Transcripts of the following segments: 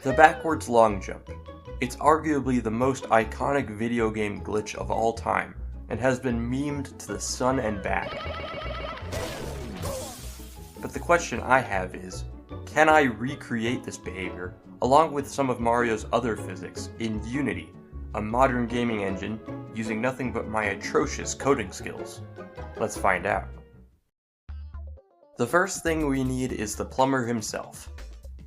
The backwards long jump. It's arguably the most iconic video game glitch of all time, and has been memed to the sun and back. But the question I have is, can I recreate this behavior, along with some of Mario's other physics, in Unity, a modern gaming engine using nothing but my atrocious coding skills? Let's find out. The first thing we need is the plumber himself.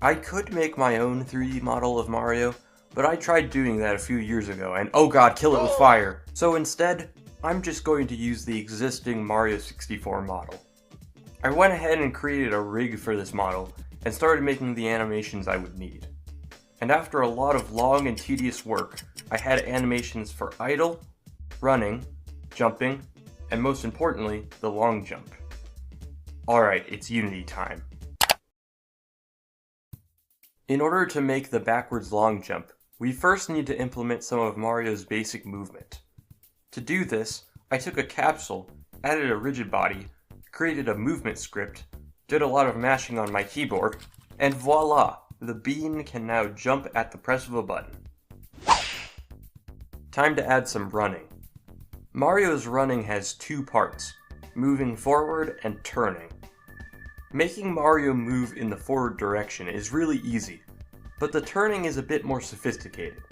I could make my own 3D model of Mario, but I tried doing that a few years ago and oh god, kill it with fire! So instead, I'm just going to use the existing Mario 64 model. I went ahead and created a rig for this model, and started making the animations I would need. And after a lot of long and tedious work, I had animations for idle, running, jumping, and most importantly, the long jump. Alright, it's Unity time. In order to make the backwards long jump, we first need to implement some of Mario's basic movement. To do this, I took a capsule, added a rigid body, created a movement script, did a lot of mashing on my keyboard, and voila! The bean can now jump at the press of a button. Time to add some running. Mario's running has two parts, moving forward and turning. Making Mario move in the forward direction is really easy, but the turning is a bit more sophisticated.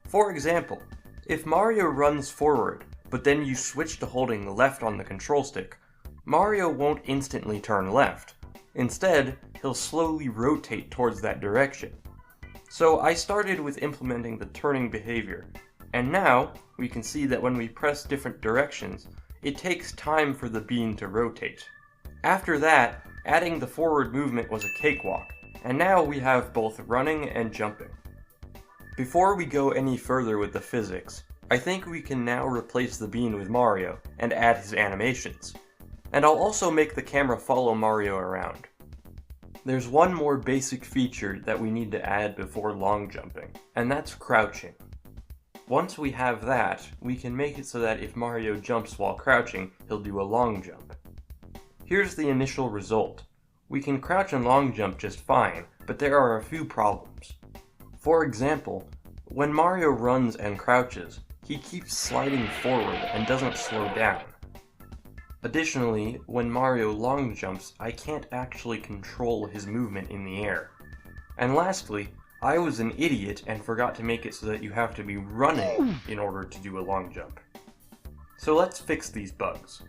For example, if Mario runs forward, but then you switch to holding left on the control stick, Mario won't instantly turn left. Instead, he'll slowly rotate towards that direction. So I started with implementing the turning behavior, and now we can see that when we press different directions, it takes time for the bean to rotate. After that, adding the forward movement was a cakewalk, and now we have both running and jumping. Before we go any further with the physics, I think we can now replace the bean with Mario and add his animations. And I'll also make the camera follow Mario around. There's one more basic feature that we need to add before long jumping, and that's crouching. Once we have that, we can make it so that if Mario jumps while crouching, he'll do a long jump. Here's the initial result. We can crouch and long jump just fine, but there are a few problems. For example, when Mario runs and crouches, he keeps sliding forward and doesn't slow down. Additionally, when Mario long jumps, I can't actually control his movement in the air. And lastly, I was an idiot and forgot to make it so that you have to be running in order to do a long jump. So let's fix these bugs.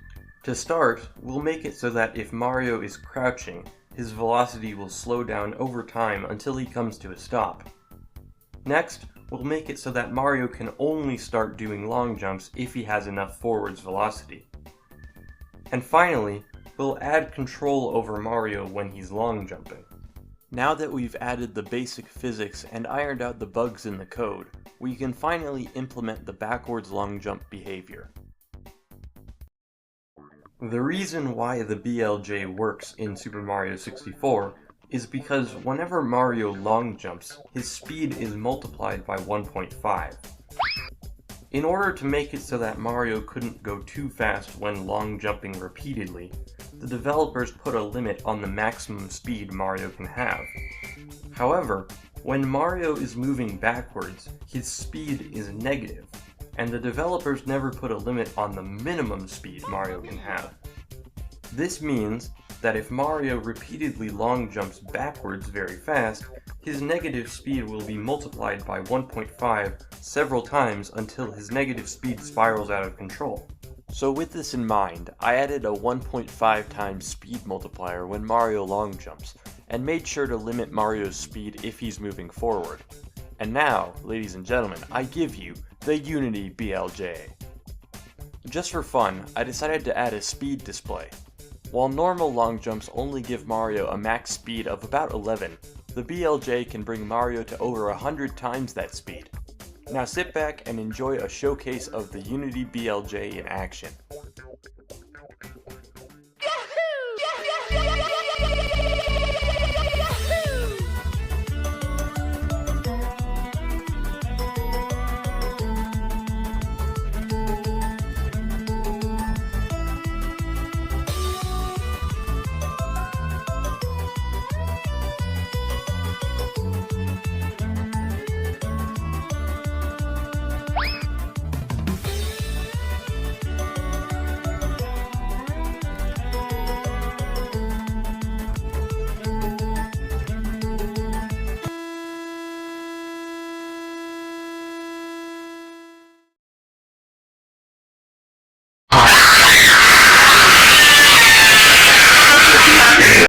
To start, we'll make it so that if Mario is crouching, his velocity will slow down over time until he comes to a stop. Next, we'll make it so that Mario can only start doing long jumps if he has enough forwards velocity. And finally, we'll add control over Mario when he's long jumping. Now that we've added the basic physics and ironed out the bugs in the code, we can finally implement the backwards long jump behavior. The reason why the BLJ works in Super Mario 64 is because whenever Mario long jumps, his speed is multiplied by 1.5. In order to make it so that Mario couldn't go too fast when long jumping repeatedly, the developers put a limit on the maximum speed Mario can have. However, when Mario is moving backwards, his speed is negative, and the developers never put a limit on the minimum speed Mario can have. This means that if Mario repeatedly long jumps backwards very fast, his negative speed will be multiplied by 1.5 several times until his negative speed spirals out of control. So with this in mind, I added a 1.5 times speed multiplier when Mario long jumps, and made sure to limit Mario's speed if he's moving forward. And now, ladies and gentlemen, I give you the Unity BLJ. Just for fun, I decided to add a speed display. While normal long jumps only give Mario a max speed of about 11, the BLJ can bring Mario to over 100 times that speed. Now sit back and enjoy a showcase of the Unity BLJ in action.